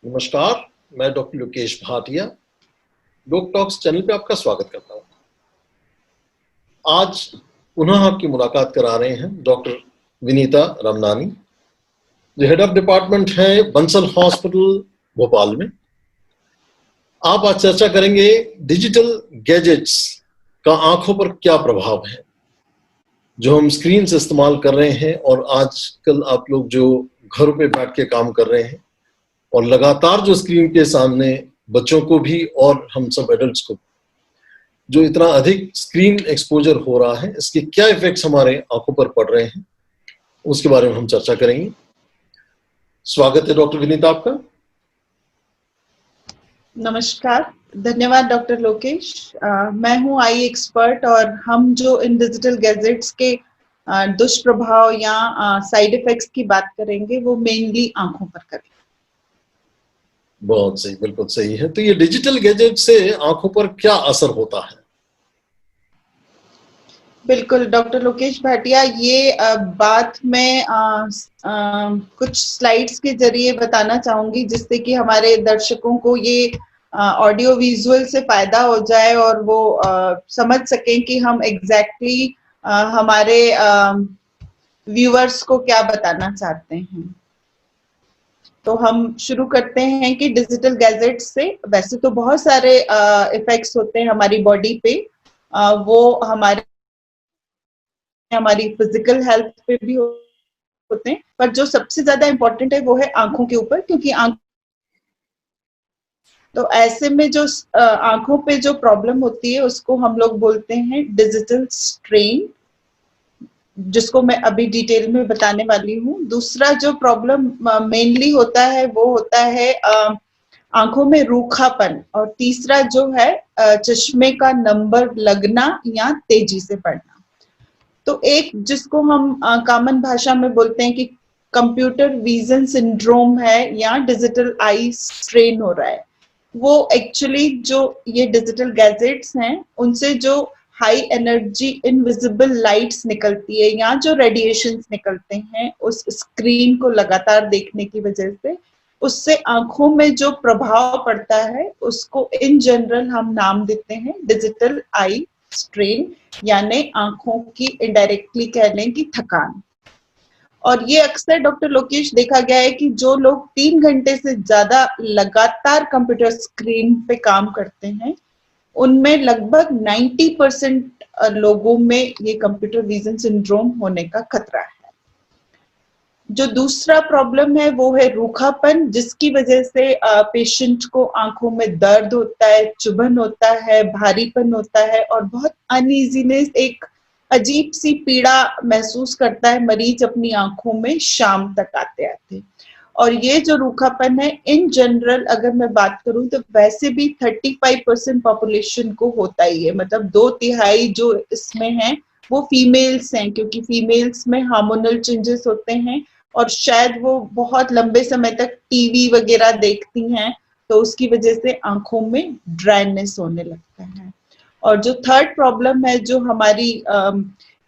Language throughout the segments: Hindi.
नमस्कार, मैं doctor Lokesh Bhatia doc talks channel पे आपका स्वागत करता हूँ। आज पुनः आपकी मुलाकात करा रहे हैं डॉक्टर विनीता रमनानी, जो हेड ऑफ डिपार्टमेंट है बंसल हॉस्पिटल भोपाल में। आप आज चर्चा करेंगे डिजिटल गैजेट्स का आंखों पर क्या प्रभाव है, जो हम स्क्रीन से इस्तेमाल कर रहे हैं और आजकल आप लोग जो घरों पे बैठ के काम कर रहे हैं और लगातार जो स्क्रीन के सामने बच्चों को भी और हम सब एडल्ट्स को जो इतना अधिक स्क्रीन एक्सपोजर हो रहा है, इसके क्या इफेक्ट्स हमारे आंखों पर पड़ रहे हैं, उसके बारे में हम चर्चा करेंगे। स्वागत है डॉक्टर विनीता आपका। नमस्कार, धन्यवाद डॉक्टर लोकेश। मैं हूं आई एक्सपर्ट और हम जो इन डिजिटल गैजेट्स के दुष्प्रभाव या साइड इफेक्ट्स की बात करेंगे वो मेनली आंखों पर करेंगे। बहुत सही, बिल्कुल सही है। तो ये डिजिटल गैजेट से आंखों पर क्या असर होता है? बिल्कुल डॉक्टर लोकेश भाटिया, ये बात मैं कुछ स्लाइड्स के जरिए बताना चाहूंगी, जिससे कि हमारे दर्शकों को ये ऑडियो विजुअल से फायदा हो जाए और वो समझ सकें कि हम एग्जैक्टली हमारे व्यूअर्स को क्या बताना चाहते हैं। तो हम शुरू करते हैं कि डिजिटल गैजेट्स से वैसे तो बहुत सारे इफेक्ट्स होते हैं हमारी बॉडी पे, वो हमारी फिजिकल हेल्थ पे भी होते हैं, पर जो सबसे ज्यादा इम्पोर्टेंट है वो है आंखों के ऊपर, क्योंकि तो ऐसे में जो आंखों पे जो प्रॉब्लम होती है उसको हम लोग बोलते हैं डिजिटल स्ट्रेन, जिसको मैं अभी डिटेल में बताने वाली हूँ। दूसरा जो प्रॉब्लम मेनली होता है वो होता है आंखों में रूखापन, और तीसरा जो है चश्मे का नंबर लगना या तेजी से पड़ना। तो एक जिसको हम कॉमन भाषा में बोलते हैं कि कंप्यूटर विजन सिंड्रोम है या डिजिटल आई स्ट्रेन हो रहा है, वो एक्चुअली जो ये डिजिटल गैजेट्स हैं उनसे जो हाई एनर्जी इनविजिबल लाइट्स निकलती है या जो रेडिएशंस निकलते हैं उस स्क्रीन को लगातार देखने की वजह से, उससे आंखों में जो प्रभाव पड़ता है उसको इन जनरल हम नाम देते हैं डिजिटल आई स्ट्रेन, यानी आंखों की इनडायरेक्टली कह लें कि थकान। और ये अक्सर डॉक्टर लोकेश देखा गया है कि जो लोग 3 घंटे से ज्यादा लगातार कंप्यूटर स्क्रीन पे काम करते हैं उनमें लगभग 90% लोगों में ये कंप्यूटर विजन सिंड्रोम होने का खतरा है। जो दूसरा प्रॉब्लम है वो है रूखापन, जिसकी वजह से पेशेंट को आंखों में दर्द होता है, चुभन होता है, भारीपन होता है और बहुत अनइजीनेस, एक अजीब सी पीड़ा महसूस करता है मरीज अपनी आंखों में शाम तक आते आते। और ये जो रूखापन है इन जनरल अगर मैं बात करूं तो वैसे भी 35% पॉपुलेशन को होता ही है, मतलब 2/3 जो इसमें हैं वो फीमेल्स हैं, क्योंकि फीमेल्स में हार्मोनल चेंजेस होते हैं और शायद वो बहुत लंबे समय तक टीवी वगैरह देखती हैं, तो उसकी वजह से आंखों में ड्राइनेस होने लगता है। और जो थर्ड प्रॉब्लम है जो हमारी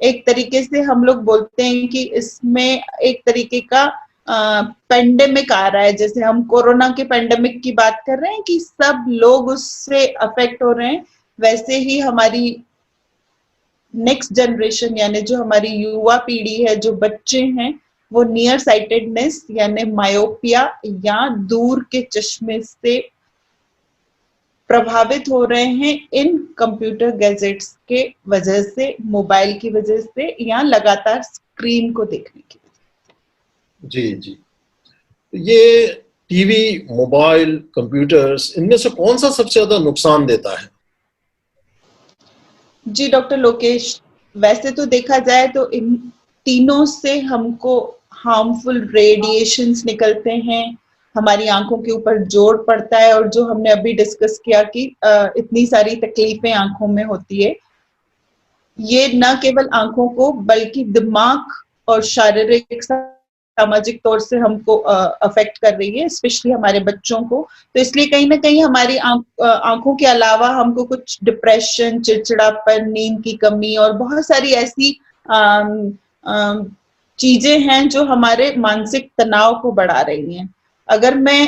एक तरीके से हम लोग बोलते हैं कि इसमें एक तरीके का पेंडेमिक आ रहा है, जैसे हम कोरोना के पेंडेमिक की बात कर रहे हैं कि सब लोग उससे अफेक्ट हो रहे हैं, वैसे ही हमारी नेक्स्ट जनरेशन यानी जो हमारी युवा पीढ़ी है, जो बच्चे हैं, वो नियर साइटेडनेस यानी मायोपिया या दूर के चश्मे से प्रभावित हो रहे हैं इन कंप्यूटर गैजेट्स के वजह से, मोबाइल की वजह से या लगातार स्क्रीन को देखने की वजह से। जी, ये टीवी, मोबाइल, कंप्यूटर्स, इनमें से कौन सा सबसे ज्यादा नुकसान देता है? जी डॉक्टर लोकेश, वैसे तो देखा जाए तो इन तीनों से हमको हार्मफुल रेडिएशंस निकलते हैं, हमारी आंखों के ऊपर जोर पड़ता है, और जो हमने अभी डिस्कस किया कि इतनी सारी तकलीफें आंखों में होती है, ये न केवल आंखों को बल्कि दिमाग और शारीरिक सामाजिक तौर से हमको अफेक्ट कर रही है, स्पेशली हमारे बच्चों को। तो इसलिए कहीं ना कहीं हमारी आंखों के अलावा हमको कुछ डिप्रेशन, चिड़चिड़ापन, नींद की कमी और बहुत सारी ऐसी चीजें हैं जो हमारे मानसिक तनाव को बढ़ा रही हैं। अगर मैं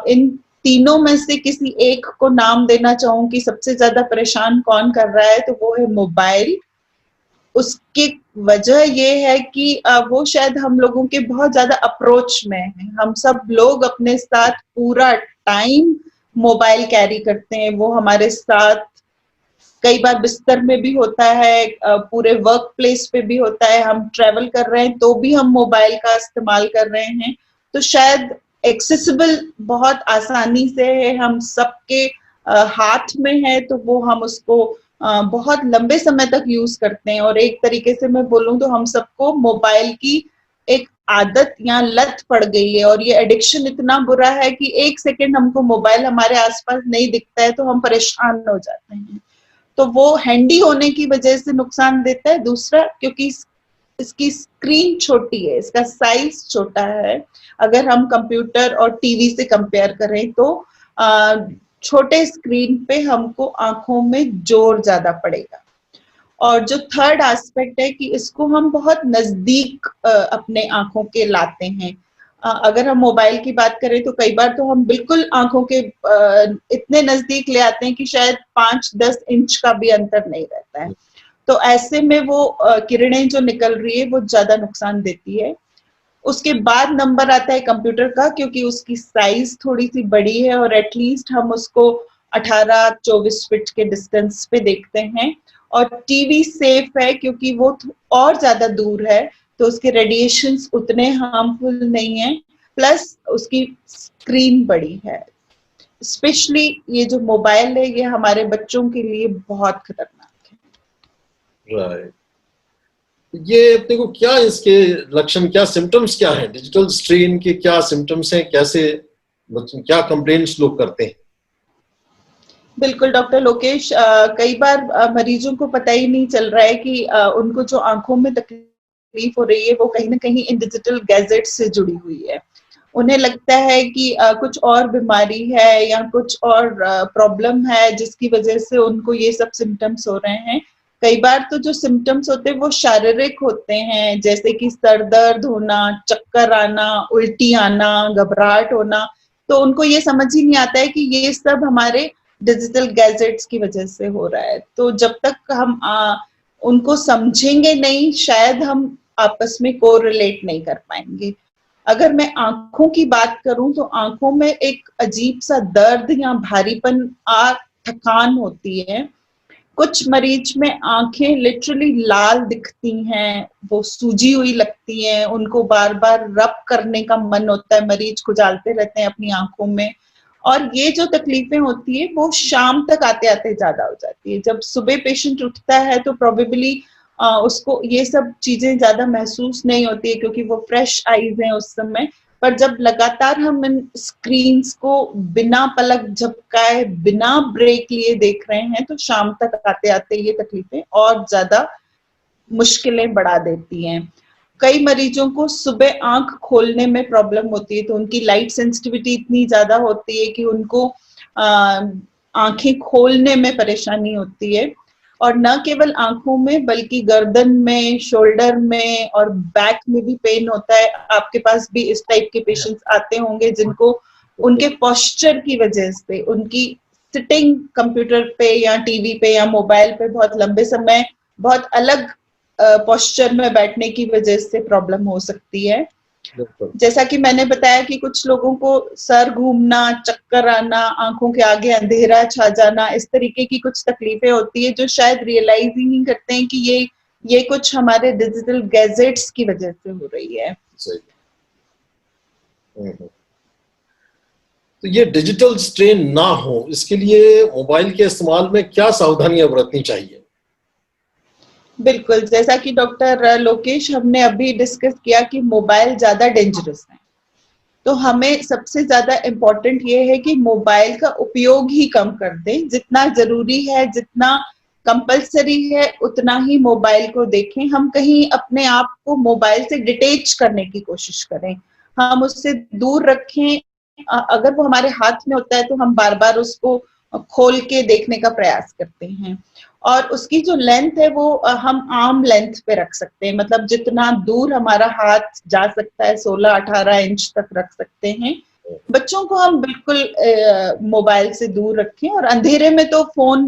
इन तीनों में से किसी एक को नाम देना चाहूँ कि सबसे ज्यादा परेशान कौन कर रहा है, तो वो है मोबाइल। उसकी वजह ये है कि वो शायद हम लोगों के बहुत ज्यादा अप्रोच में है। हम सब लोग अपने साथ पूरा टाइम मोबाइल कैरी करते हैं, वो हमारे साथ कई बार बिस्तर में भी होता है, पूरे वर्क प्लेस पे भी होता है, हम ट्रेवल कर रहे हैं तो भी हम मोबाइल का इस्तेमाल कर रहे हैं। तो शायद एक्सेसिबल बहुत आसानी से है, हम सबके हाथ में है, तो वो हम उसको बहुत लंबे समय तक यूज करते हैं। और एक तरीके से मैं बोलूं तो हम सबको मोबाइल की एक आदत या लत पड़ गई है, और ये एडिक्शन इतना बुरा है कि एक सेकंड हमको मोबाइल हमारे आसपास नहीं दिखता है तो हम परेशान हो जाते हैं। तो वो हैंडी होने की वजह से नुकसान देता है। दूसरा, क्योंकि इसकी स्क्रीन छोटी है, इसका साइज छोटा है। अगर हम कंप्यूटर और टीवी से कंपेयर करें तो छोटे स्क्रीन पे हमको आंखों में जोर ज्यादा पड़ेगा। और जो थर्ड एस्पेक्ट है कि इसको हम बहुत नजदीक अपने आंखों के लाते हैं। अगर हम मोबाइल की बात करें तो कई बार तो हम बिल्कुल आंखों के इतने नजदीक ले आते हैं कि शायद 5-10 इंच का भी अंतर नहीं रहता है। तो ऐसे में वो किरणें जो निकल रही है वो ज्यादा नुकसान देती है। उसके बाद नंबर आता है कंप्यूटर का, क्योंकि उसकी साइज थोड़ी सी बड़ी है और एटलीस्ट हम उसको 18-24 फीट के डिस्टेंस पे देखते हैं। और टीवी सेफ है क्योंकि वो और ज्यादा दूर है, तो उसके रेडिएशंस उतने हार्मफुल नहीं है। प्लस उसकी स्क्रीन बड़ी है। स्पेशली ये जो मोबाइल है ये हमारे बच्चों के लिए बहुत खतरनाक है। राइट। ये अपने को क्या इसके लक्षण, क्या सिम्टम्स क्या हैं? डिजिटल स्ट्रेन के क्या सिम्टम्स हैं? कैसे क्या कंप्लेंट्स लोग करते हैं? बिल्कुल डॉक्टर लोकेश, कई बार मरीजों को पता ही नहीं चल रहा है कि उनको जो आंखों में तकलीफ हो रही है वो कहीं ना कहीं इन डिजिटल गैजेट से जुड़ी हुई है। उन्हें लगता है कि कुछ और बीमारी है या कुछ और प्रॉब्लम है जिसकी वजह से उनको ये सब सिम्टम्स हो रहे हैं। कई बार तो जो सिम्टम्स होते हैं वो शारीरिक होते हैं, जैसे कि सर दर्द होना, चक्कर आना, उल्टी आना, घबराहट होना। तो उनको ये समझ ही नहीं आता है कि ये सब हमारे डिजिटल गैजेट्स की वजह से हो रहा है। तो जब तक हम उनको समझेंगे नहीं, शायद हम आपस में कोरिलेट नहीं कर पाएंगे। अगर मैं आंखों की बात करूं तो आंखों में एक अजीब सा दर्द या भारीपन, थकान होती है। कुछ मरीज में आंखें लिटरली लाल दिखती हैं, वो सूजी हुई लगती हैं, उनको बार बार रब करने का मन होता है, मरीज खुजालते रहते हैं अपनी आंखों में। और ये जो तकलीफें होती है वो शाम तक आते आते ज्यादा हो जाती है। जब सुबह पेशेंट उठता है तो प्रोबेबली उसको ये सब चीजें ज्यादा महसूस नहीं होती है क्योंकि वो फ्रेश आईज हैं उस समय। पर जब लगातार हम इन स्क्रीन्स को बिना पलक झपकाए, बिना ब्रेक लिए देख रहे हैं, तो शाम तक आते आते ये तकलीफें और ज्यादा मुश्किलें बढ़ा देती हैं। कई मरीजों को सुबह आंख खोलने में प्रॉब्लम होती है, तो उनकी लाइट सेंसिटिविटी इतनी ज्यादा होती है कि उनको आंखें खोलने में परेशानी होती है। और न केवल आंखों में बल्कि गर्दन में, शोल्डर में और बैक में भी पेन होता है। आपके पास भी इस टाइप के पेशेंट्स आते होंगे जिनको उनके पोस्चर की वजह से, उनकी सिटिंग कंप्यूटर पे या टीवी पे या मोबाइल पे बहुत लंबे समय बहुत अलग पोस्चर में बैठने की वजह से प्रॉब्लम हो सकती है। जैसा कि मैंने बताया कि कुछ लोगों को सर घूमना, चक्कर आना, आंखों के आगे अंधेरा छा जाना, इस तरीके की कुछ तकलीफें होती है जो शायद रियलाइज ही नहीं करते हैं कि ये कुछ हमारे डिजिटल गैजेट्स की वजह से हो रही है। तो ये डिजिटल स्ट्रेन ना हो, इसके लिए मोबाइल के इस्तेमाल में क्या सावधानियां बरतनी चाहिए? बिल्कुल, जैसा कि डॉक्टर लोकेश हमने अभी डिस्कस किया कि मोबाइल ज्यादा डेंजरस है, तो हमें सबसे ज्यादा इम्पोर्टेंट ये है कि मोबाइल का उपयोग ही कम कर दें। जितना जरूरी है, जितना कंपल्सरी है, उतना ही मोबाइल को देखें। हम कहीं अपने आप को मोबाइल से डिटेच करने की कोशिश करें, हम उससे दूर रखें। अगर वो हमारे हाथ में होता है तो हम बार बार उसको खोल के देखने का प्रयास करते हैं। और उसकी जो लेंथ है वो हम आर्म लेंथ पे रख सकते हैं, मतलब जितना दूर हमारा हाथ जा सकता है 16-18 इंच तक रख सकते हैं। बच्चों को हम बिल्कुल मोबाइल से दूर रखें और अंधेरे में तो फोन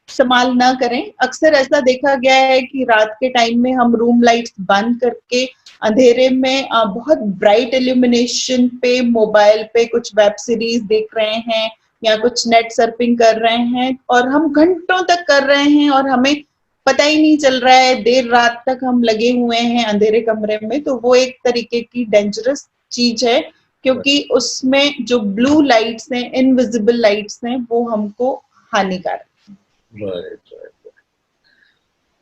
इस्तेमाल ना करें। अक्सर ऐसा देखा गया है कि रात के टाइम में हम रूम लाइट्स बंद करके अंधेरे में बहुत ब्राइट इल्यूमिनेशन पे मोबाइल पे कुछ वेब सीरीज देख रहे हैं या कुछ नेट सर्फिंग कर रहे हैं और हम घंटों तक कर रहे हैं और हमें पता ही नहीं चल रहा है, देर रात तक हम लगे हुए हैं अंधेरे कमरे में। तो वो एक तरीके की डेंजरस चीज है, क्योंकि उसमें जो ब्लू लाइट्स हैं, इनविजिबल लाइट्स हैं, वो हमको हानिकारक। Right right.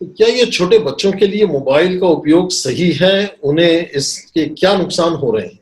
तो क्या ये छोटे बच्चों के लिए मोबाइल का उपयोग सही है? उन्हें इसके क्या नुकसान हो रहे हैं?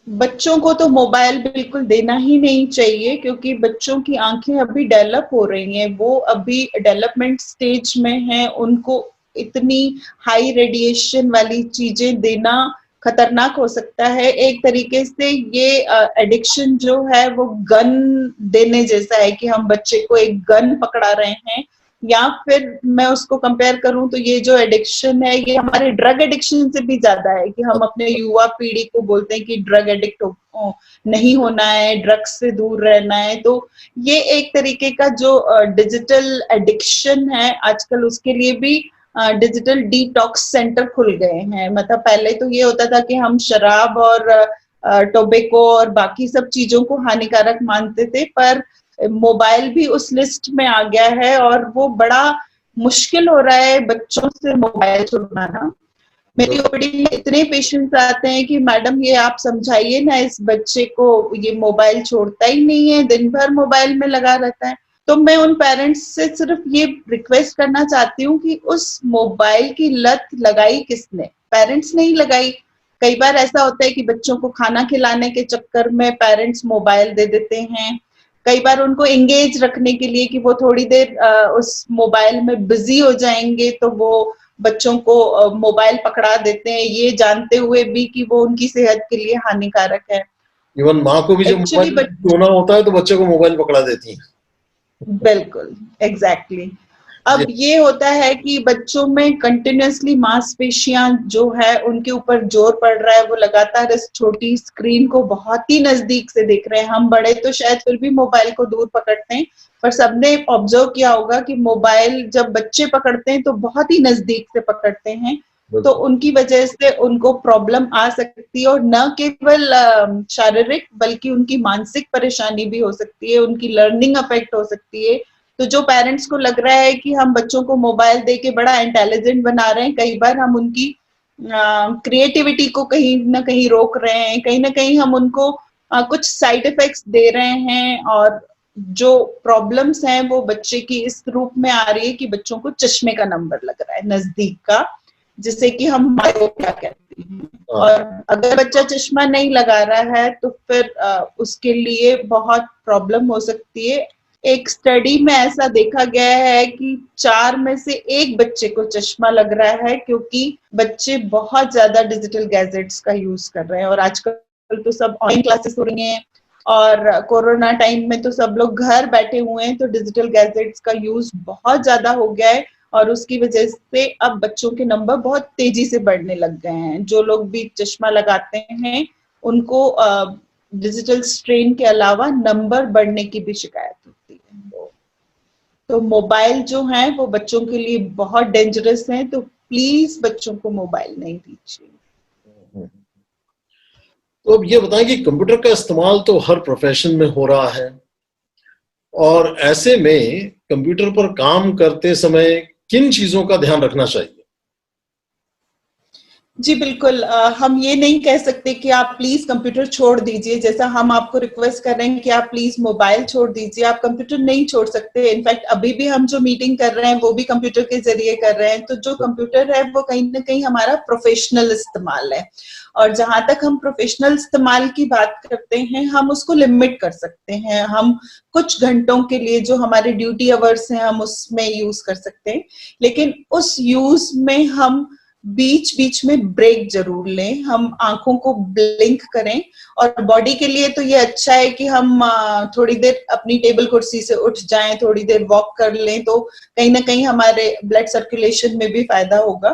बच्चों को तो मोबाइल बिल्कुल देना ही नहीं चाहिए, क्योंकि बच्चों की आंखें अभी डेवलप हो रही हैं, वो अभी डेवलपमेंट स्टेज में हैं। उनको इतनी हाई रेडिएशन वाली चीजें देना खतरनाक हो सकता है। एक तरीके से ये एडिक्शन जो है वो गन देने जैसा है, कि हम बच्चे को एक गन पकड़ा रहे हैं। या फिर मैं उसको कंपेयर करूं तो ये जो एडिक्शन है ये हमारे ड्रग एडिक्शन से भी ज्यादा है, कि हम अपने युवा पीढ़ी को बोलते हैं कि ड्रग एडिक्ट नहीं होना है, ड्रग्स से दूर रहना है। तो ये एक तरीके का जो डिजिटल एडिक्शन है आजकल, उसके लिए भी डिजिटल डिटॉक्स सेंटर खुल गए हैं। मतलब पहले तो ये होता था कि हम शराब और टोबैको और बाकी सब चीजों को हानिकारक मानते थे, पर मोबाइल भी उस लिस्ट में आ गया है और वो बड़ा मुश्किल हो रहा है बच्चों से मोबाइल छुड़वाना। मेरी ओपीडी में इतने पेशेंट्स आते हैं कि मैडम ये आप समझाइए ना, इस बच्चे को ये मोबाइल छोड़ता ही नहीं है, दिन भर मोबाइल में लगा रहता है। तो मैं उन पेरेंट्स से सिर्फ ये रिक्वेस्ट करना चाहती हूँ कि उस मोबाइल की लत लगाई किसने? पेरेंट्स ने ही लगाई। कई बार ऐसा होता है कि बच्चों को खाना खिलाने के चक्कर में पेरेंट्स मोबाइल दे देते हैं। कई बार उनको एंगेज रखने के लिए कि वो थोड़ी देर उस मोबाइल में बिजी हो जाएंगे, तो वो बच्चों को मोबाइल पकड़ा देते हैं, ये जानते हुए भी कि वो उनकी सेहत के लिए हानिकारक है। इवन माँ को भी जब मोबाइल होना होता है तो बच्चे को मोबाइल पकड़ा देती है। बिल्कुल, एग्जैक्टली। अब ये होता है कि बच्चों में कंटिन्यूअसली मांसपेशियां जो है उनके ऊपर जोर पड़ रहा है, वो लगातार इस छोटी स्क्रीन को बहुत ही नजदीक से देख रहे हैं। हम बड़े तो शायद फिर भी मोबाइल को दूर पकड़ते हैं, पर सबने ऑब्जर्व किया होगा कि मोबाइल जब बच्चे पकड़ते हैं तो बहुत ही नजदीक से पकड़ते हैं। तो उनकी वजह से उनको प्रॉब्लम आ सकती है, और न केवल शारीरिक बल्कि उनकी मानसिक परेशानी भी हो सकती है, उनकी लर्निंग अफेक्ट हो सकती है। तो जो पेरेंट्स को लग रहा है कि हम बच्चों को मोबाइल दे के बड़ा इंटेलिजेंट बना रहे हैं, कई बार हम उनकी क्रिएटिविटी को कहीं ना कहीं रोक रहे हैं, कहीं ना कहीं हम उनको कुछ साइड इफेक्ट्स दे रहे हैं। और जो प्रॉब्लम्स हैं वो बच्चे की इस रूप में आ रही है कि बच्चों को चश्मे का नंबर लग रहा है नजदीक का, जिसे कि हम मायोपिया कहते हैं। और अगर बच्चा चश्मा नहीं लगा रहा है तो फिर उसके लिए बहुत प्रॉब्लम हो सकती है। एक स्टडी में ऐसा देखा गया है कि 4 में से 1 बच्चे को चश्मा लग रहा है, क्योंकि बच्चे बहुत ज्यादा डिजिटल गैजेट्स का यूज कर रहे हैं। और आजकल तो सब ऑनलाइन क्लासेस हो रही हैं, और कोरोना टाइम में तो सब लोग घर बैठे हुए हैं, तो डिजिटल गैजेट्स का यूज बहुत ज्यादा हो गया है। और उसकी वजह से अब बच्चों के नंबर बहुत तेजी से बढ़ने लग गए हैं। जो लोग भी चश्मा लगाते हैं उनको डिजिटल स्ट्रेन के अलावा नंबर बढ़ने की भी शिकायत होती है। तो मोबाइल जो है वो बच्चों के लिए बहुत डेंजरस है, तो प्लीज बच्चों को मोबाइल नहीं दीजिए। तो अब ये बताएं कि कंप्यूटर का इस्तेमाल तो हर प्रोफेशन में हो रहा है, और ऐसे में कंप्यूटर पर काम करते समय किन चीजों का ध्यान रखना चाहिए? जी बिल्कुल, हम ये नहीं कह सकते कि आप प्लीज कंप्यूटर छोड़ दीजिए। जैसा हम आपको रिक्वेस्ट कर रहे हैं कि आप प्लीज मोबाइल छोड़ दीजिए, आप कंप्यूटर नहीं छोड़ सकते। इनफैक्ट अभी भी हम जो मीटिंग कर रहे हैं वो भी कंप्यूटर के जरिए कर रहे हैं। तो जो कंप्यूटर है वो कहीं ना कहीं हमारा प्रोफेशनल इस्तेमाल है, और जहां तक हम प्रोफेशनल इस्तेमाल की बात करते हैं हम उसको लिमिट कर सकते हैं। हम कुछ घंटों के लिए जो हमारे ड्यूटी आवर्स हैं हम उसमें यूज कर सकते हैं, लेकिन उस यूज में हम बीच बीच में ब्रेक जरूर लें। हम आंखों को ब्लिंक करें, और बॉडी के लिए तो ये अच्छा है कि हम थोड़ी देर अपनी टेबल कुर्सी से उठ जाएं, थोड़ी देर वॉक कर लें, तो कहीं ना कहीं हमारे ब्लड सर्कुलेशन में भी फायदा होगा।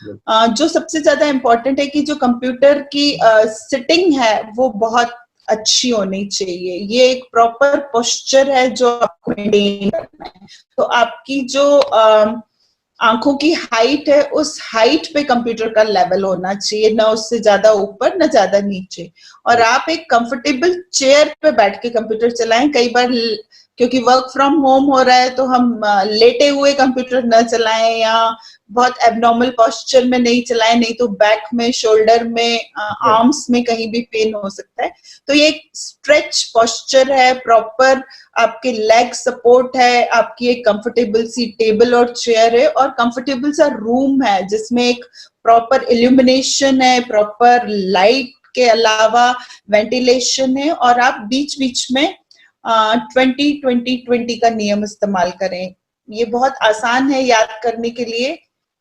जो सबसे ज्यादा इम्पोर्टेंट है कि जो कंप्यूटर की सिटिंग है वो बहुत अच्छी होनी चाहिए। ये एक प्रॉपर पोस्चर है जो आपको मेंटेन करना है। तो आपकी जो आंखों की हाइट है, उस हाइट पे कंप्यूटर का लेवल होना चाहिए, ना उससे ज्यादा ऊपर ना ज्यादा नीचे। और आप एक कंफर्टेबल चेयर पे बैठ के कंप्यूटर चलाएं। कई बार क्योंकि वर्क फ्रॉम होम हो रहा है तो हम लेटे हुए कंप्यूटर न चलाएं या बहुत एबनॉर्मल पोस्चर में नहीं चलाएं, नहीं तो बैक में, शोल्डर में, आर्म्स में कहीं भी पेन हो सकता है। तो ये एक स्ट्रेच पोस्चर है, प्रॉपर आपके लेग सपोर्ट है, आपकी एक कंफर्टेबल सी टेबल और चेयर है और कंफर्टेबल सा रूम है जिसमें एक प्रॉपर इल्यूमिनेशन है, प्रॉपर लाइट के अलावा वेंटिलेशन है। और आप बीच बीच में 20-20-20 का नियम इस्तेमाल करें। ये बहुत आसान है याद करने के लिए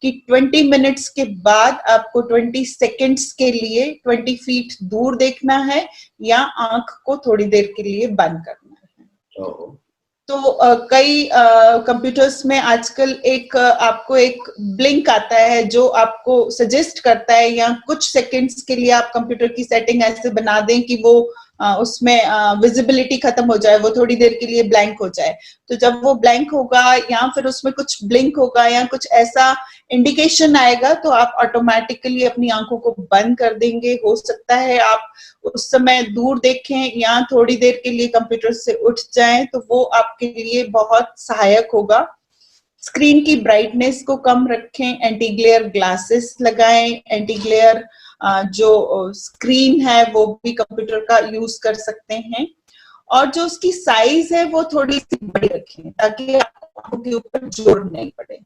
कि 20 मिनट्स के बाद आपको 20 सेकेंड्स के लिए 20 फीट दूर देखना है या आंख को थोड़ी देर के लिए बंद करना है। तो कई कंप्यूटर्स में आजकल एक आपको एक ब्लिंक आता है जो आपको सजेस्ट करता है, या कुछ सेकंड्स के लिए आप कंप्यूटर की सेटिंग ऐसे बना दें कि वो उसमें विजिबिलिटी खत्म हो जाए, वो थोड़ी देर के लिए ब्लैंक हो जाए। तो जब वो ब्लैंक होगा या फिर उसमें कुछ ब्लिंक होगा या कुछ ऐसा इंडिकेशन आएगा तो आप ऑटोमेटिकली अपनी आंखों को बंद कर देंगे। हो सकता है आप उस समय दूर देखें या थोड़ी देर के लिए कंप्यूटर से उठ जाएं, तो वो आपके लिए बहुत सहायक होगा। स्क्रीन की ब्राइटनेस को कम रखें, एंटी ग्लेयर ग्लासेस लगाएं, एंटी ग्लेयर जो स्क्रीन है वो भी कंप्यूटर का यूज कर सकते हैं। और जो उसकी साइज है वो थोड़ी सी बड़ी रखें ताकि आंखों के ऊपर जोर नहीं पड़े।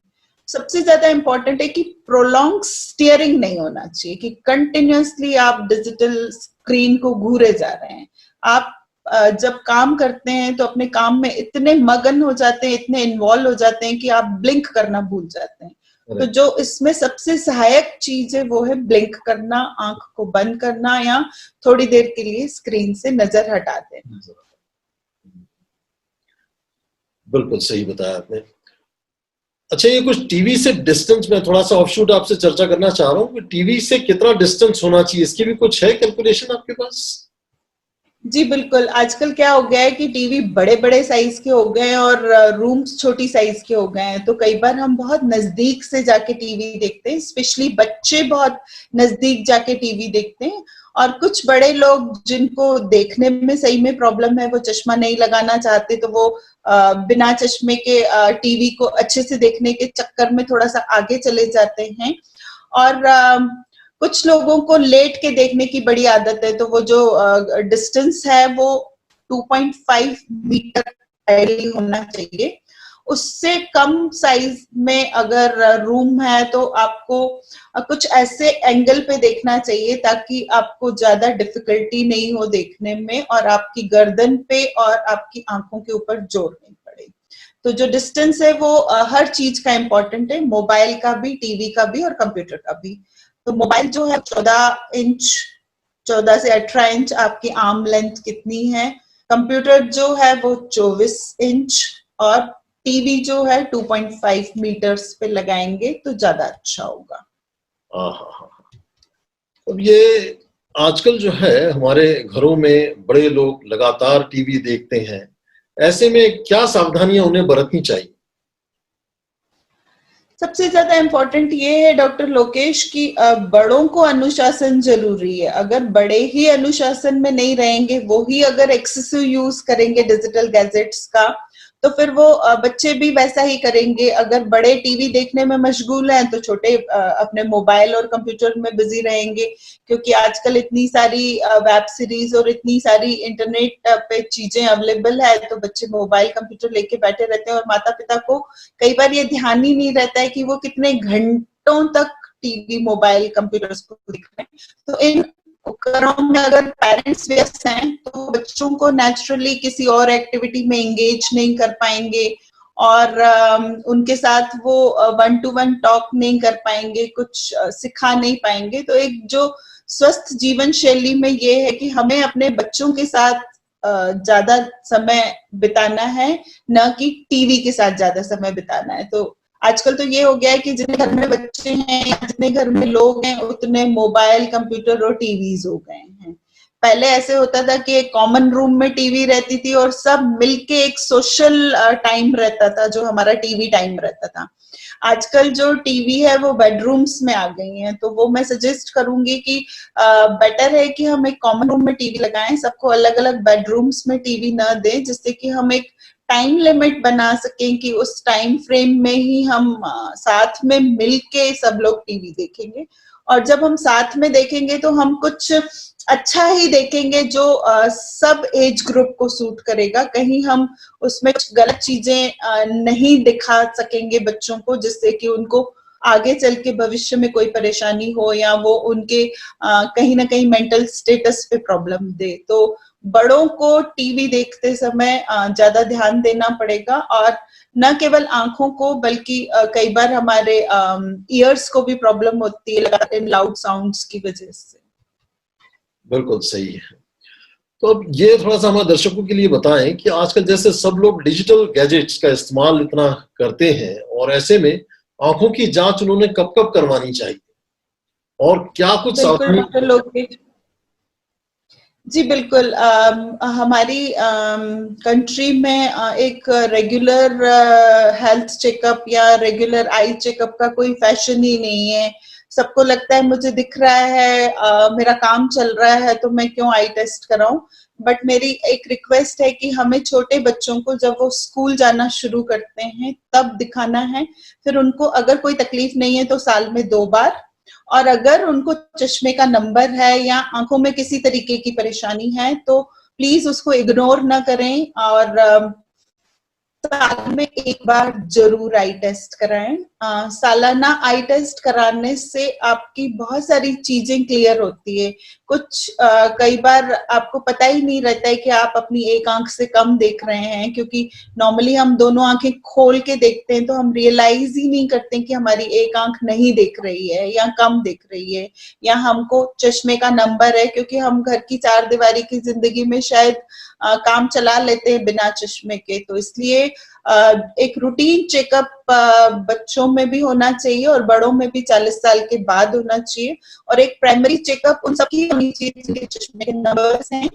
सबसे ज्यादा इंपॉर्टेंट है कि प्रोलॉन्ग स्टीयरिंग नहीं होना चाहिए, कि कंटिन्यूअसली आप डिजिटल स्क्रीन को घूरे जा रहे हैं। आप जब काम करते हैं तो अपने काम में इतने मगन हो जाते हैं, इतने इन्वॉल्व हो जाते हैं कि आप ब्लिंक करना भूल जाते हैं। तो जो इसमें सबसे सहायक चीज है वो है ब्लिंक करना, आंख को बंद करना या थोड़ी देर के लिए स्क्रीन से नजर हटा देना। बिल्कुल सही बताया आपने। अच्छा, ये कुछ टीवी से डिस्टेंस में थोड़ा सा ऑफशूट आपसे चर्चा करना चाह रहा हूँ कि टीवी से कितना डिस्टेंस होना चाहिए, इसकी भी कुछ है कैलकुलेशन आपके पास? जी बिल्कुल। आजकल क्या हो गया है कि टीवी बड़े बड़े साइज के हो गए हैं और रूम्स छोटी साइज के हो गए हैं, तो कई बार हम बहुत नजदीक से जाके टीवी देखते हैं, स्पेशली बच्चे बहुत नजदीक जाके टीवी देखते हैं। और कुछ बड़े लोग जिनको देखने में सही में प्रॉब्लम है, वो चश्मा नहीं लगाना चाहते, तो वो बिना चश्मे के टीवी को अच्छे से देखने के चक्कर में थोड़ा सा आगे चले जाते हैं। और कुछ लोगों को लेट के देखने की बड़ी आदत है, तो वो जो डिस्टेंस है वो 2.5 मीटर होना चाहिए। उससे कम साइज में अगर रूम है तो आपको कुछ ऐसे एंगल पे देखना चाहिए ताकि आपको ज्यादा डिफिकल्टी नहीं हो देखने में और आपकी गर्दन पे और आपकी आंखों के ऊपर जोर नहीं पड़े। तो जो डिस्टेंस है वो हर चीज का इम्पोर्टेंट है, मोबाइल का भी, टीवी का भी और कंप्यूटर का भी। तो मोबाइल जो है 14 इंच, 14 से 18 इंच आपकी आर्म लेंथ कितनी है। कंप्यूटर जो है वो 24 इंच और टीवी जो है 2.5 मीटर्स पे लगाएंगे तो ज्यादा अच्छा होगा। अब ये आजकल जो है हमारे घरों में बड़े लोग लगातार टीवी देखते हैं, ऐसे में क्या सावधानियां उन्हें बरतनी चाहिए? सबसे ज्यादा इम्पोर्टेंट ये है डॉक्टर लोकेश की बड़ों को अनुशासन जरूरी है। अगर बड़े ही अनुशासन में नहीं रहेंगे, वो ही अगर एक्सेसिव यूज करेंगे डिजिटल गैजेट्स का, तो फिर वो बच्चे भी वैसा ही करेंगे। अगर बड़े टीवी देखने में मशगूल हैं तो छोटे अपने मोबाइल और कंप्यूटर में बिजी रहेंगे, क्योंकि आजकल इतनी सारी वेब सीरीज और इतनी सारी इंटरनेट पे चीजें अवेलेबल है, तो बच्चे मोबाइल कंप्यूटर लेके बैठे रहते हैं और माता पिता को कई बार ये ध्यान ही नहीं रहता है कि वो कितने घंटों तक टीवी, मोबाइल, कंप्यूटर को देख रहे हैं। तो इन उपकरणों में अगर पेरेंट्स व्यस्त हैं तो बच्चों को नेचुरली किसी और एक्टिविटी में एंगेज नहीं कर पाएंगे और उनके साथ वो 1-to-1 टॉक नहीं कर पाएंगे, कुछ सिखा नहीं पाएंगे। तो एक जो स्वस्थ जीवन शैली में ये है कि हमें अपने बच्चों के साथ ज्यादा समय बिताना है, न कि टीवी के साथ ज्यादा समय बिताना है। तो आजकल तो ये हो गया है कि जितने घर में बच्चे हैं या जितने घर में लोग हैं उतने मोबाइल, कंप्यूटर और टीवीज हो गए हैं। पहले ऐसे होता था कि एक कॉमन रूम में टीवी रहती थी और सब मिलके एक सोशल टाइम रहता था, जो हमारा टीवी टाइम रहता था। आजकल जो टीवी है वो बेडरूम्स में आ गई हैं, तो वो मैं सजेस्ट करूंगी कि बेटर है कि हम एक कॉमन रूम में टीवी लगाएं, सबको अलग अलग बेडरूम्स में टीवी ना दें, जिससे कि हम एक टाइम लिमिट बना सकें कि उस टाइम फ्रेम में ही हम साथ में मिलके सब लोग टीवी देखेंगे। और जब हम साथ में देखेंगे तो हम कुछ अच्छा ही देखेंगे जो सब एज ग्रुप को सूट करेगा। कहीं हम उसमें कुछ गलत चीजें नहीं दिखा सकेंगे बच्चों को, जिससे कि उनको आगे चल के भविष्य में कोई परेशानी हो या वो उनके कहीं ना कहीं मेंटल स्टेटस पे प्रॉब्लम दे। तो बड़ों को टीवी देखते समय ज्यादा ध्यान देना पड़ेगा, और न केवल आंखों को बल्कि कई बार हमारे ईयर्स को भी प्रॉब्लम होती है लगातार लाउड साउंड्स की वजह से। बिल्कुल सही है। तो अब ये थोड़ा सा हमारे दर्शकों के लिए बताएं कि आजकल जैसे सब लोग डिजिटल गैजेट्स का इस्तेमाल इतना करते हैं, और ऐसे में आंखों की जांच उन्होंने कब कब करवानी चाहिए और क्या कुछ बिल्कुल सावधानी? डॉक्टर लोकेश जी, बिल्कुल। हमारी कंट्री में एक रेगुलर हेल्थ चेकअप या रेगुलर आई चेकअप का कोई फैशन ही नहीं है। सबको लगता है मुझे दिख रहा है, मेरा काम चल रहा है, तो मैं क्यों आई टेस्ट कराऊं। बट मेरी एक रिक्वेस्ट है कि हमें छोटे बच्चों को जब वो स्कूल जाना शुरू करते हैं तब दिखाना है। फिर उनको अगर कोई तकलीफ नहीं है तो साल में 2 बार, और अगर उनको चश्मे का नंबर है या आंखों में किसी तरीके की परेशानी है तो प्लीज उसको इग्नोर ना करें, और साल में 1 बार जरूर आई टेस्ट कराएं। सालाना आई टेस्ट कराने से आपकी बहुत सारी चीजें क्लियर होती है। कुछ कई बार आपको पता ही नहीं रहता है कि आप अपनी एक आंख से कम देख रहे हैं, क्योंकि नॉर्मली हम दोनों आंखें खोल के देखते हैं तो हम रियलाइज ही नहीं करते कि हमारी एक आंख नहीं देख रही है या कम देख रही है, या हमको चश्मे का नंबर है, क्योंकि हम घर की चार दीवारी की जिंदगी में शायद काम चला लेते हैं बिना चश्मे के। तो इसलिए एक रूटीन चेकअप बच्चों में भी होना चाहिए और बड़ों में भी 40 साल के बाद होना चाहिए, और एक प्राइमरी चेकअप उन सबकी होनी चाहिए जिनके चश्मे के नंबर्स हैं।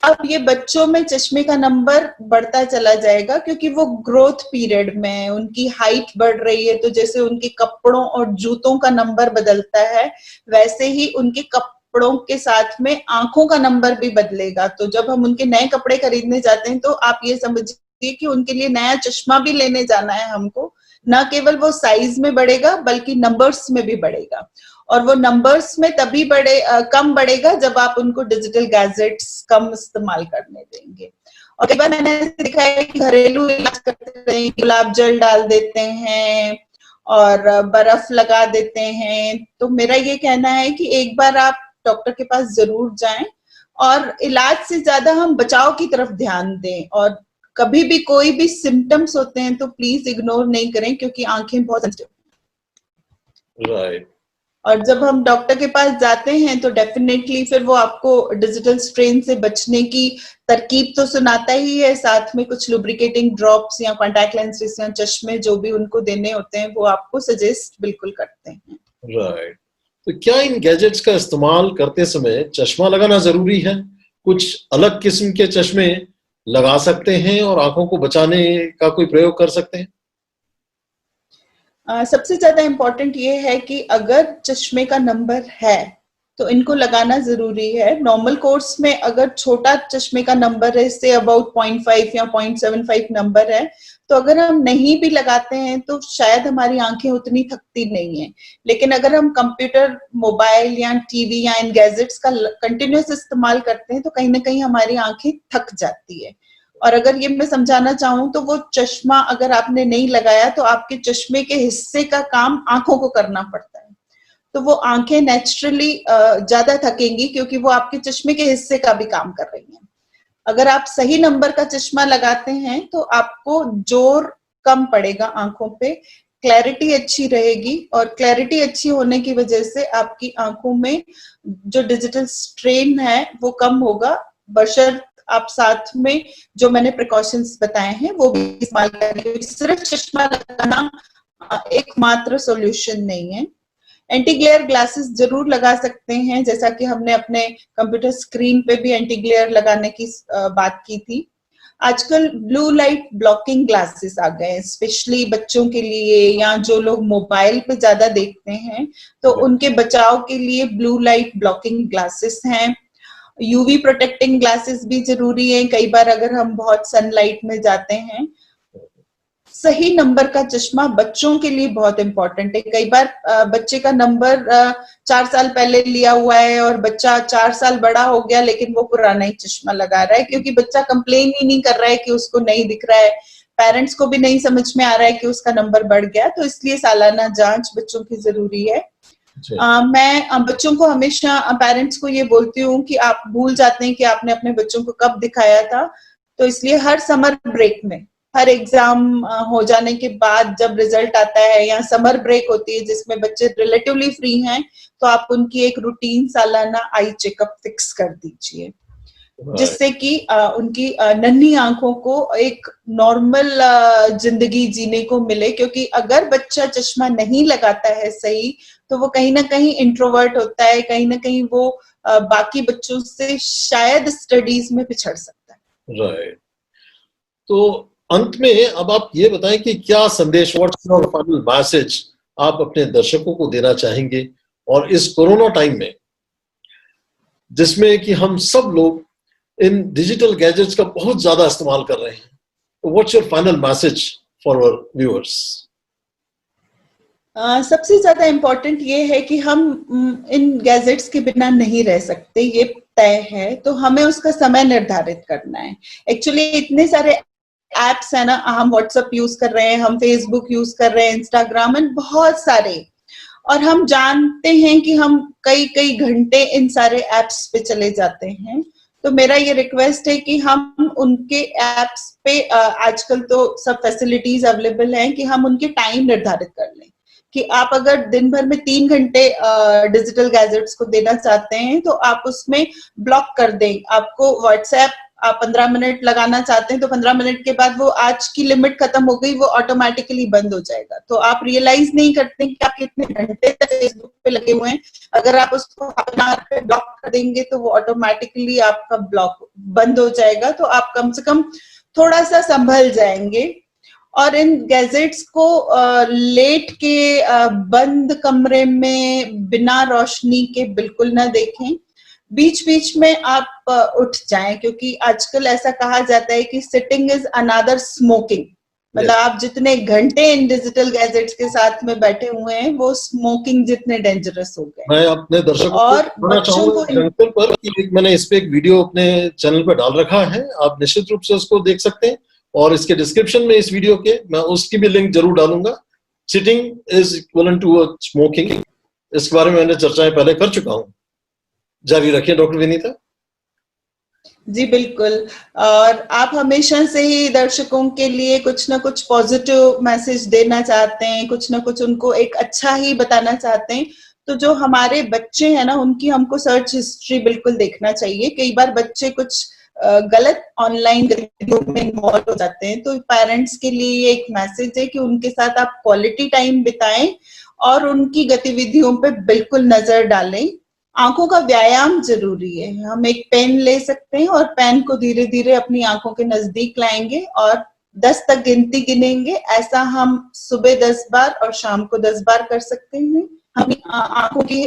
अब ये बच्चों में चश्मे का नंबर बढ़ता चला जाएगा क्योंकि वो ग्रोथ पीरियड में है, उनकी हाइट बढ़ रही है, तो जैसे उनके कपड़ों और जूतों का नंबर बदलता है वैसे ही उनके कपड़ों के साथ में आंखों का नंबर भी बदलेगा। तो जब हम उनके नए कपड़े खरीदने जाते हैं तो आप ये समझिए कि उनके लिए नया चश्मा भी लेने जाना है हमको। न केवल वो साइज में बढ़ेगा बल्कि नंबर्स में भी बढ़ेगा, और वो नंबर्स में तभी कम बढ़ेगा जब आप उनको डिजिटल गैजेट्स कम इस्तेमाल करने देंगे। और कई बार मैंने देखा है कि घरेलू इलाज करते हैं, गुलाब जल डाल देते हैं और बर्फ लगा देते हैं। तो मेरा ये कहना है कि एक बार आप डॉक्टर के पास जरूर जाएं, और इलाज से ज्यादा हम बचाव की तरफ ध्यान दें, और कभी भी कोई भी सिम्टम्स होते हैं तो प्लीज इग्नोर नहीं करें, क्योंकि आंखें बहुत सेंसिटिव। राइट। और जब हम डॉक्टर के पास जाते हैं तो डेफिनेटली फिर वो आपको डिजिटल स्ट्रेन से बचने की तरकीब तो सुनाता ही है, साथ में कुछ लुब्रिकेटिंग ड्रॉप्स या कॉन्टैक्ट लेंसेज या चश्मे जो भी उनको देने होते हैं वो आपको सजेस्ट बिल्कुल करते हैं। राइट। तो क्या इन गैजेट्स का इस्तेमाल करते समय चश्मा लगाना जरूरी है? कुछ अलग किस्म के चश्मे लगा सकते हैं और आंखों को बचाने का कोई प्रयोग कर सकते हैं? सबसे ज्यादा इम्पोर्टेंट ये है कि अगर चश्मे का नंबर है तो इनको लगाना जरूरी है। नॉर्मल कोर्स में अगर छोटा चश्मे का नंबर है, से अबाउट 0.5 या 0.75 नंबर है, तो अगर हम नहीं भी लगाते हैं तो शायद हमारी आंखें उतनी थकती नहीं है। लेकिन अगर हम कंप्यूटर, मोबाइल या टीवी या इन गैजेट्स का कंटिन्यूस इस्तेमाल करते हैं तो कहीं ना कहीं हमारी आंखें थक जाती है। और अगर ये मैं समझाना चाहूँ तो वो चश्मा अगर आपने नहीं लगाया तो आपके चश्मे के हिस्से का काम आंखों को करना पड़ता है, तो वो आंखें नेचुरली ज्यादा थकेंगी क्योंकि वो आपके चश्मे के हिस्से का भी काम कर रही हैं। अगर आप सही नंबर का चश्मा लगाते हैं तो आपको जोर कम पड़ेगा आंखों पे, क्लैरिटी अच्छी रहेगी, और क्लैरिटी अच्छी होने की वजह से आपकी आंखों में जो डिजिटल स्ट्रेन है वो कम होगा, बशर्ते आप साथ में जो मैंने प्रिकॉशंस बताए हैं वो भी इस्तेमाल करें। सिर्फ चश्मा लगाना एकमात्र सॉल्यूशन नहीं है। एंटी ग्लेयर ग्लासेस जरूर लगा सकते हैं, जैसा कि हमने अपने कंप्यूटर स्क्रीन पे भी एंटी ग्लेयर लगाने की बात की थी। आजकल ब्लू लाइट ब्लॉकिंग ग्लासेस आ गए हैं, स्पेशली बच्चों के लिए, या जो लोग मोबाइल पे ज्यादा देखते हैं तो उनके बचाव के लिए ब्लू लाइट ब्लॉकिंग ग्लासेस हैं। यूवी प्रोटेक्टिंग ग्लासेस भी जरूरी है, कई बार अगर हम बहुत सनलाइट में जाते हैं। सही नंबर का चश्मा बच्चों के लिए बहुत इंपॉर्टेंट है। कई बार बच्चे का नंबर 4 साल पहले लिया हुआ है और बच्चा 4 साल बड़ा हो गया लेकिन वो पुराना ही चश्मा लगा रहा है, क्योंकि बच्चा कंप्लेन ही नहीं कर रहा है कि उसको नहीं दिख रहा है, पेरेंट्स को भी नहीं समझ में आ रहा है कि उसका नंबर बढ़ गया। तो इसलिए सालाना जांच बच्चों की जरूरी है। मैं बच्चों को हमेशा, पेरेंट्स को ये बोलती हूँ कि आप भूल जाते हैं कि आपने अपने बच्चों को कब दिखाया था, तो इसलिए हर समर ब्रेक में, हर एग्जाम हो जाने के बाद जब रिजल्ट आता है या समर ब्रेक होती है जिसमें बच्चे रिलेटिवली फ्री हैं, तो आप उनकी एक रूटीन सालाना आई चेकअप फिक्स कर दीजिए, जिससे कि उनकी नन्ही आंखों को एक नॉर्मल जिंदगी जीने को मिले। क्योंकि अगर बच्चा चश्मा नहीं लगाता है सही, तो वो कहीं ना कहीं इंट्रोवर्ट होता है, कहीं ना कहीं वो बाकी बच्चों से शायद स्टडीज में पिछड़ सकता है। राइट। तो अंत में अब आप ये बताएं कि क्या संदेश, व्हाट्स योर फाइनल मैसेज आप अपने दर्शकों को देना चाहेंगे, और इस कोरोना टाइम में जिसमें कि हम सब लोग इन डिजिटल गैजेट्स का बहुत ज्यादा इस्तेमाल कर रहे हैं, तो what's your final message for our viewers? सबसे ज्यादा इम्पोर्टेंट ये है कि हम इन गैजेट्स के बिना नहीं रह सकते, ये तय है, तो हमें उसका समय निर्धारित करना है। एक्चुअली इतने सारे एप्स है ना, हम व्हाट्सएप यूज कर रहे हैं, हम फेसबुक यूज कर रहे हैं, इंस्टाग्राम एंड बहुत सारे, और हम जानते हैं कि हम कई कई घंटे इन सारे एप्स पे चले जाते हैं। तो मेरा ये रिक्वेस्ट है कि हम उनके एप्स पे, आजकल तो सब फैसिलिटीज अवेलेबल हैं, कि हम उनके टाइम निर्धारित कर लें कि आप अगर दिन भर में 3 घंटे डिजिटल गैजेट्स को देना चाहते हैं तो आप उसमें ब्लॉक कर दें। आपको व्हाट्सएप आप 15 मिनट लगाना चाहते हैं तो 15 मिनट के बाद वो आज की लिमिट खत्म हो गई, वो ऑटोमेटिकली बंद हो जाएगा। तो आप रियलाइज नहीं करते कि आप कितने घंटे तक फेसबुक पे लगे हुए हैं। अगर आप उसको अपना पे ब्लॉक कर देंगे तो वो ऑटोमेटिकली आपका ब्लॉक बंद हो जाएगा। तो आप कम से कम थोड़ा सा संभल जाएंगे। और इन गैजेट्स को लेट के बंद कमरे में बिना रोशनी के बिल्कुल ना देखें। बीच बीच में आप उठ जाएं, क्योंकि आजकल ऐसा कहा जाता है कि सिटिंग इज अनदर स्मोकिंग। मतलब आप जितने घंटे इन डिजिटल गैजेट्स के साथ में बैठे हुए हैं वो स्मोकिंग जितने डेंजरस हो गए। मैं अपने दर्शकों और को बच्चों को पर कि मैंने इस पे एक वीडियो अपने चैनल पर डाल रखा है, आप निश्चित रूप से उसको देख सकते हैं, और इसके डिस्क्रिप्शन में इस वीडियो के मैं उसकी भी लिंक जरूर डालूंगा। Sitting is equivalent to smoking, इसके बारे में मैंने चर्चाएं पहले कर चुका हूं। जारी रखिए डॉक्टर विनीता। जी बिल्कुल। और आप हमेशा से ही दर्शकों के लिए कुछ ना कुछ पॉजिटिव मैसेज देना चाहते हैं, कुछ ना कुछ उनको एक अच्छा ही बताना चाहते हैं। तो जो हमारे बच्चे हैं ना, उनकी हमको सर्च हिस्ट्री बिल्कुल देखना चाहिए। कई बार बच्चे कुछ गलत ऑनलाइन गतिविधियों में इन्वॉल्व हो जाते हैं, तो पेरेंट्स के लिए एक मैसेज है कि उनके साथ आप क्वालिटी टाइम बिताएं और उनकी गतिविधियों पे बिल्कुल नजर डालें। आंखों का व्यायाम जरूरी है। हम एक पेन ले सकते हैं और पेन को धीरे धीरे अपनी आंखों के नजदीक लाएंगे और 10 तक गिनती गिनेंगे। ऐसा हम सुबह 10 बार और शाम को 10 बार कर सकते हैं। हम आंखों की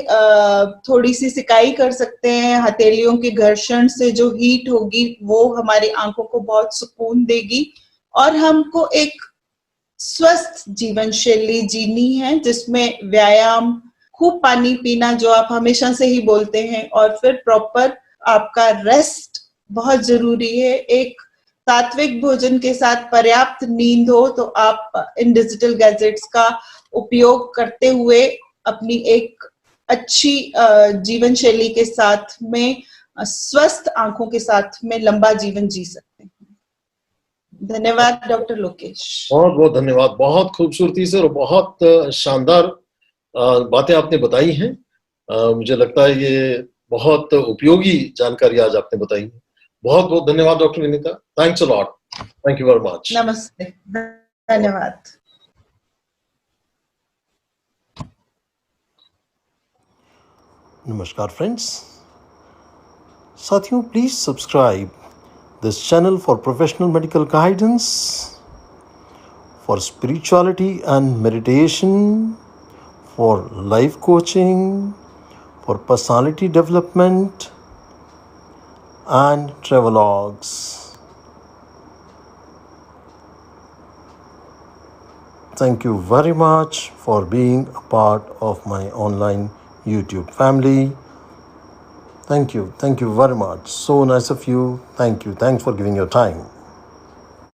थोड़ी सी सिकाई कर सकते हैं। हथेलियों के घर्षण से जो हीट होगी वो हमारी आंखों को बहुत सुकून देगी। और हमको एक स्वस्थ जीवन शैली जीनी है जिसमें व्यायाम, खूब पानी पीना जो आप हमेशा से ही बोलते हैं, और फिर प्रॉपर आपका रेस्ट बहुत जरूरी है। एक सात्विक भोजन के साथ पर्याप्त नींद हो तो आप इन डिजिटल गैजेट्स का उपयोग करते हुए अपनी एक अच्छी जीवन शैली के साथ में, स्वस्थ आंखों के साथ में लंबा जीवन जी सकते हैं। धन्यवाद डॉक्टर लोकेश। बहुत बहुत धन्यवाद। बहुत खूबसूरती से और बहुत शानदार बातें आपने बताई हैं। मुझे लगता है ये बहुत उपयोगी जानकारी आज आपने बताई है। बहुत बहुत धन्यवाद doctor Vinita. Thanks a lot. Thank you very much. नमस्ते। धन्यवाद। नमस्कार फ्रेंड्स, साथियों please subscribe this channel for professional medical guidance, for spirituality and meditation, for life coaching, for personality development and travelogues. Thank you very much for being a part of my online YouTube family. Thank you very much. So nice of you. Thank you. Thanks for giving your time.